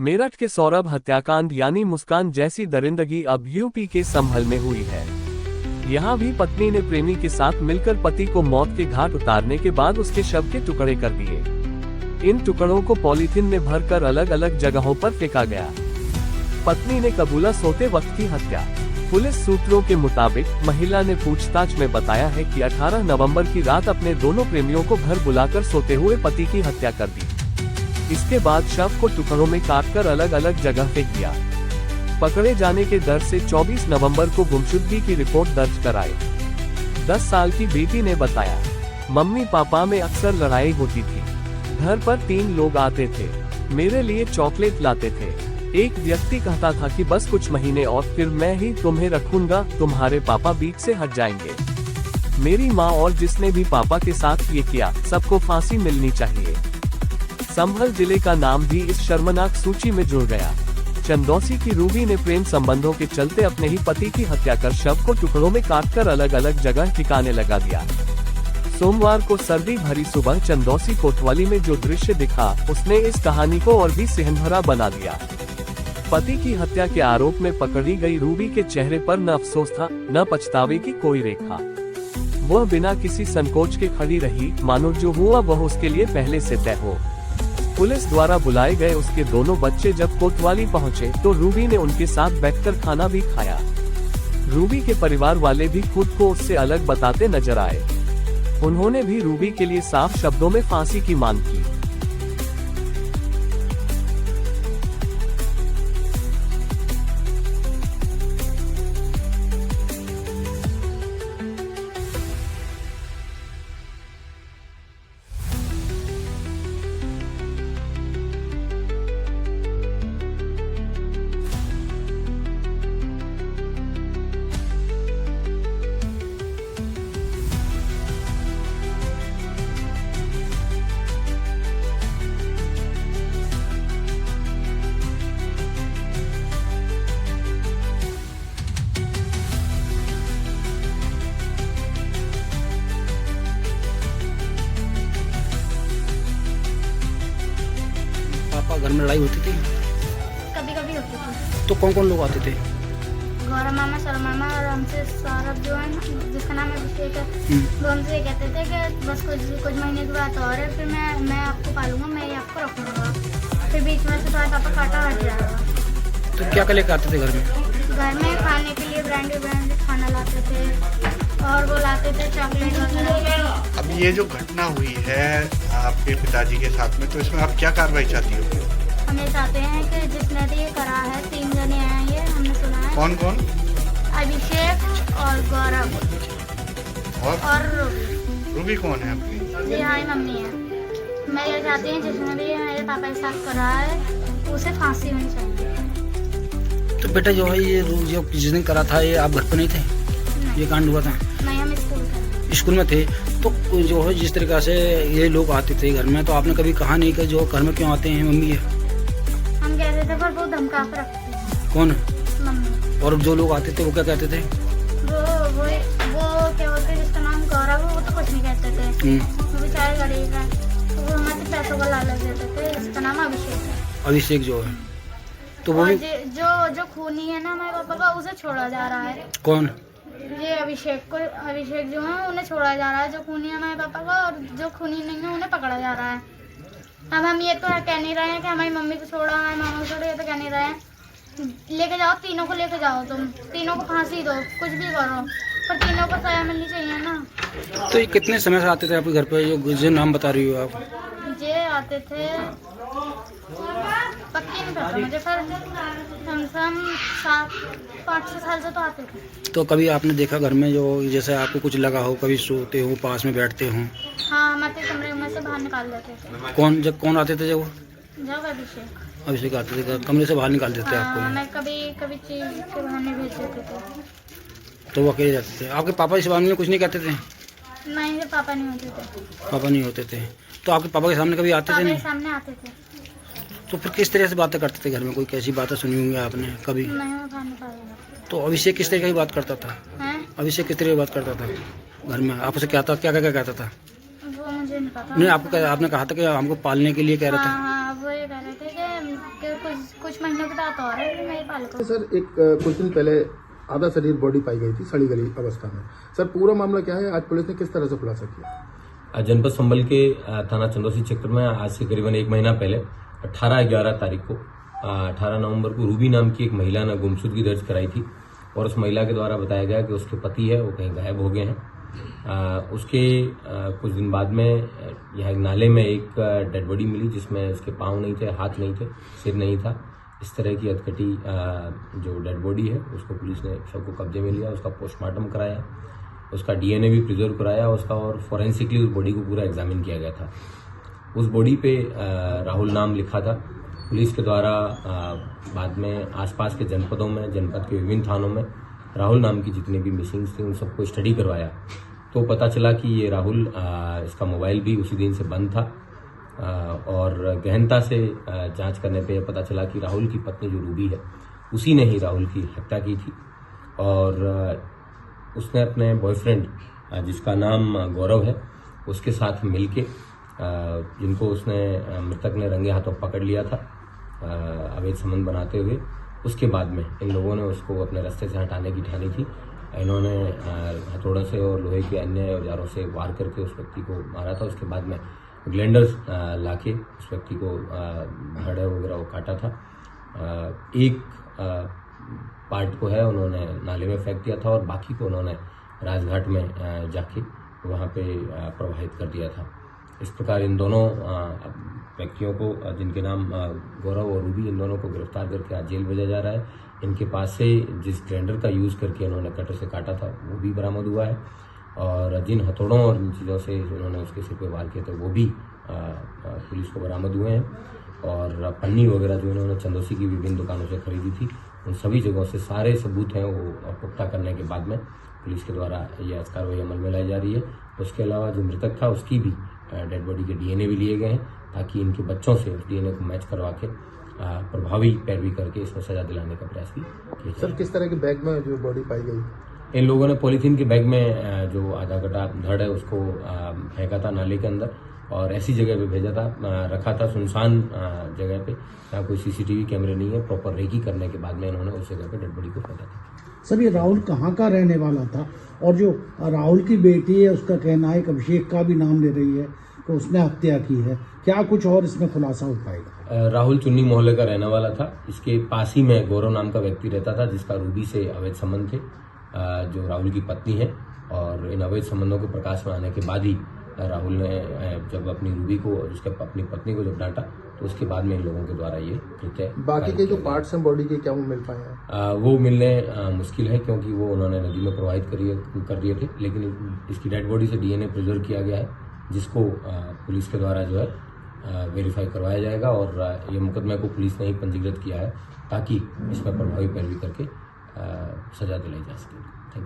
मेरठ के सौरभ हत्याकांड यानी मुस्कान जैसी दरिंदगी अब यूपी के संभल में हुई है। यहाँ भी पत्नी ने प्रेमी के साथ मिलकर पति को मौत के घाट उतारने के बाद उसके शव के टुकड़े कर दिए। इन टुकड़ों को पॉलीथिन में भरकर अलग अलग जगहों पर फेंका गया। पत्नी ने कबूला सोते वक्त की हत्या। पुलिस सूत्रों के मुताबिक महिला ने पूछताछ में बताया है कि 18 नवंबर की रात अपने दोनों प्रेमियों को घर बुलाकर सोते हुए पति की हत्या कर दी। इसके बाद शव को टुकड़ों में काटकर अलग अलग जगह फेंक दिया। पकड़े जाने के डर से 24 नवंबर को गुमशुदगी की रिपोर्ट दर्ज कराई। 10 साल की बेटी ने बताया, मम्मी पापा में अक्सर लड़ाई होती थी। घर पर 3 लोग आते थे, मेरे लिए चॉकलेट लाते थे। एक व्यक्ति कहता था कि बस कुछ महीने और फिर मैं ही तुम्हें रखूंगा, तुम्हारे पापा बीच से हट जाएंगे। मेरी माँ और जिसने भी पापा के साथ ये किया, सबको फांसी मिलनी चाहिए। संभल जिले का नाम भी इस शर्मनाक सूची में जुड़ गया। चंदौसी की रूबी ने प्रेम संबंधों के चलते अपने ही पति की हत्या कर शव को टुकड़ों में काटकर अलग अलग जगह ठिकाने लगा दिया। सोमवार को सर्दी भरी सुबह चंदौसी कोतवाली में जो दृश्य दिखा, उसने इस कहानी को और भी सहनभरा बना दिया। पति की हत्या के आरोप में पकड़ी गई रूबी के चेहरे पर न अफसोस था, न पछतावे की कोई रेखा। वह बिना किसी संकोच के खड़ी रही, मानो जो हुआ वह उसके लिए पहले से तय हो। पुलिस द्वारा बुलाए गए उसके दोनों बच्चे जब कोतवाली पहुंचे तो रूबी ने उनके साथ बैठकर खाना भी खाया। रूबी के परिवार वाले भी खुद को उससे अलग बताते नजर आए। उन्होंने भी रूबी के लिए साफ शब्दों में फांसी की मांग की। घर में लड़ाई होती थी? कभी कभी होती थी। तो कौन कौन लोग आते थे? गौरव मामा, सर मामा और हमसे सौरभ जो है ना, जिसका नाम अभिषेक है, वो हमसे ये कहते थे कि बस कुछ महीने की बात और है, फिर मैं आपको पालूंगा, मैं ही आपको रखूंगा। फिर बीच में से थोड़ा पापा काटा हट जाएगा। तो क्या क्या लेकर आते थे घर में? घर में खाने के लिए ब्रांडेड खाना लाते थे और वो लाते थे चॉकलेट वगैरह। अब ये जो घटना हुई है आपके पिताजी के साथ में, तो इसमें आप क्या कार्रवाई चाहती हो? हम ये चाहते हैं कि जिसने भी ये करा है, 3 जने हैं ये, हमने सुना है। कौन कौन? अभिषेक और गौरव और रूबी कौन है अपनी? जी हाँ, मम्मी है। मैं ये चाहती हूँ जिसने भी मेरे पापा के साथ करा है उसे फांसी होनी चाहिए। तो बेटा जो है ये जो जिसने करा था, ये आप घर पर नहीं थे? नहीं। ये कांड हुआ था? नहीं, हम स्कूल में थे। तो जो है जिस तरीके से ये लोग आते थे घर में, तो आपने कभी कहा नहीं कि जो घर में क्यों आते हैं मम्मी है? हम कहते थे पर वो धमका कर रखते थे। कौन? मम्मी। और जो लोग आते थे वो क्या कहते थे? वो क्या बोलते, जिसका नाम गौरव है, वो तो कुछ नहीं कहते थे। वो बेचारे गरीब है, तो वो हमारे पैसों का लालच देते थे। इसका नाम अभिषेक है। अभिषेक जो है, तो वो जो खूनी है ना हमारे पापा का, उसे छोड़ा जा रहा है। कौन? ये अभिषेक जो है उन्हें छोड़ा जा रहा है, जो खूनी है हमारे पापा का, और जो खूनी नहीं है उन्हें पकड़ा जा रहा है। अब हम ये तो कह नहीं रहे हैं कि हमारी मम्मी को छोड़ा, हमारे मामा को छोड़ा, ये तो कह नहीं रहे हैं। लेके जाओ, तीनों को लेके जाओ, तुम तीनों को फांसी दो, कुछ भी करो, पर तीनों को सजा मिलनी चाहिए ना। तो ये कितने समय से आते थे आपके घर पे, जो नाम बता रही हो आप? ये आते थे, पक्की नहीं पता मुझे, पर कम से कम 5-6 साल से तो आते थे। तो कभी आपने देखा घर में जो जैसे आपको कुछ लगा हो, कभी सोते हो पास में बैठते हो? हाँ, हमारे कमरे में से बाहर निकाल देते थे। कौन आते थे जब? अभिषेक आते थे, कमरे से बाहर निकाल देते आपको? मैं कभी चीज के बहाने भेज देते थे। तो वो अकेले जाते थे? आपके पापा इस बारे में कुछ नहीं कहते थे? नहीं, पापा नहीं होते थे। पापा नहीं होते थे, तो आपके पापा के सामने कभी आते थे? नहीं, सामने आते थे। तो फिर किस तरह से बातें करते थे घर में? कोई कैसी बातें सुनी होंगी आपने कभी? नहीं। तो अभिषेक किस तरह की बात करता था? अभिषेक किस तरह की बात करता था घर में? आपसे क्या कहता था? वो मुझे नहीं पता। नहीं, आपने कहा था कि हमको पालने के लिए कह रहा था। हाँ, वो ये कह रहे थे कि कुछ कुछ महीनों की बात और है मेरे पाल को। सर एक कुछ दिन पहले आधा शरीर बॉडी पाई गई थी सड़ी गली अवस्था में। सर पूरा मामला क्या है, आज पुलिस ने किस तरह से खुलासा किया? जनपद संभल के थाना चंदौसी क्षेत्र में आज से करीबन एक महीना पहले 18/11 तारीख को 18 नवंबर को रूबी नाम की एक महिला ने गुमशुदगी दर्ज कराई थी और उस महिला के द्वारा बताया गया कि उसके पति है वो कहीं गायब हो गए हैं। उसके कुछ दिन बाद में यहाँ एक नाले में एक डेड बॉडी मिली जिसमें उसके पाँव नहीं थे, हाथ नहीं थे, सिर नहीं था। इस तरह की अधकटी जो डेड बॉडी है उसको पुलिस ने शव को कब्जे में लिया, उसका पोस्टमार्टम कराया, उसका डीएनए भी प्रिजर्व कराया उसका और फॉरेंसिकली उस बॉडी को पूरा एग्जामिन किया गया था। उस बॉडी पे राहुल नाम लिखा था। पुलिस के द्वारा बाद में आसपास के जनपदों में, जनपद के विभिन्न थानों में राहुल नाम की जितनी भी मिसिंग्स थी उन सबको स्टडी करवाया तो पता चला कि ये राहुल इसका मोबाइल भी उसी दिन से बंद था और गहनता से जांच करने पे पता चला कि राहुल की पत्नी जो रूबी है उसी ने ही राहुल की हत्या की थी और उसने अपने बॉयफ्रेंड जिसका नाम गौरव है उसके साथ मिलके जिनको उसने मृतक ने रंगे हाथों पकड़ लिया था अवैध संबंध बनाते हुए, उसके बाद में इन लोगों ने उसको अपने रास्ते से हटाने की ठानी थी। इन्होंने हथौड़ों से और लोहे के अन्य औजारों से वार करके उस व्यक्ति को मारा था। उसके बाद में ग्लैंडर्स लाके उस व्यक्ति को धड़ वगैरह वो काटा था। एक पार्ट को है उन्होंने नाले में फेंक दिया था और बाकी को उन्होंने राजघाट में जाके वहाँ पे प्रवाहित कर दिया था। इस प्रकार इन दोनों व्यक्तियों को जिनके नाम गौरव और रूबी, इन दोनों को गिरफ्तार करके आज जेल भेजा जा रहा है। इनके पास से जिस ग्राइंडर का यूज़ करके इन्होंने कटर से काटा था वो भी बरामद हुआ है और जिन हथौड़ों और इन चीज़ों से उन्होंने उसके सिर पे वार किए थे वो भी पुलिस को बरामद हुए हैं और पन्नी वगैरह जो इन्होंने चंदौसी की विभिन्न दुकानों से खरीदी थी उन सभी जगहों से सारे सबूत हैं वो पुख्ता करने के बाद में पुलिस के द्वारा ये कार्रवाई अमल में लाई जा रही है। उसके अलावा जो मृतक था उसकी भी डेड बॉडी के डीएनए भी लिए गए हैं ताकि इनके बच्चों से उस डीएनए को मैच करवा के प्रभावी पैरवी करके इसमें सजा दिलाने का प्रयास भी किया। सर किस तरह के बैग में जो बॉडी पाई गई? इन लोगों ने पॉलीथीन के बैग में जो आधा कटा धड़ है उसको फेंका था नाले के अंदर और ऐसी जगह पे भेजा था, रखा था सुनसान जगह पे जहाँ कोई सीसीटीवी कैमरे नहीं है। प्रॉपर रेकी करने के बाद में इन्होंने उस जगह पे डेड बॉडी को फेंका था। सर ये राहुल कहाँ का रहने वाला था? और जो राहुल की बेटी है उसका कहना है कि अभिषेक का भी नाम ले रही है कि उसने हत्या की है, क्या कुछ और इसमें खुलासा हो पाएगा? राहुल चुन्नी मोहल्ले का रहने वाला था। इसके पास ही में गौरव नाम का व्यक्ति रहता था जिसका रूबी से अवैध संबंध थे, जो राहुल की पत्नी है और इन अवैध संबंधों के प्रकाश में आने के बाद ही राहुल ने जब अपनी रूबी को और उसके अपनी पत्नी को जब डांटा तो उसके बाद में इन लोगों के द्वारा ये कृत्य। बाकी के जो पार्ट्स हैं बॉडी के क्या वो मिल पाए हैं? वो मिलने मुश्किल है क्योंकि वो उन्होंने नदी में प्रवाहित कर दिए थे, लेकिन इसकी डेड बॉडी से डीएनए प्रिजर्व किया गया है जिसको पुलिस के द्वारा जो है वेरीफाई करवाया जाएगा और ये मुकदमे को पुलिस ने ही पंजीकृत किया है ताकि इसमें प्रभावी पैरवी करके सजा दिलाई जा सके।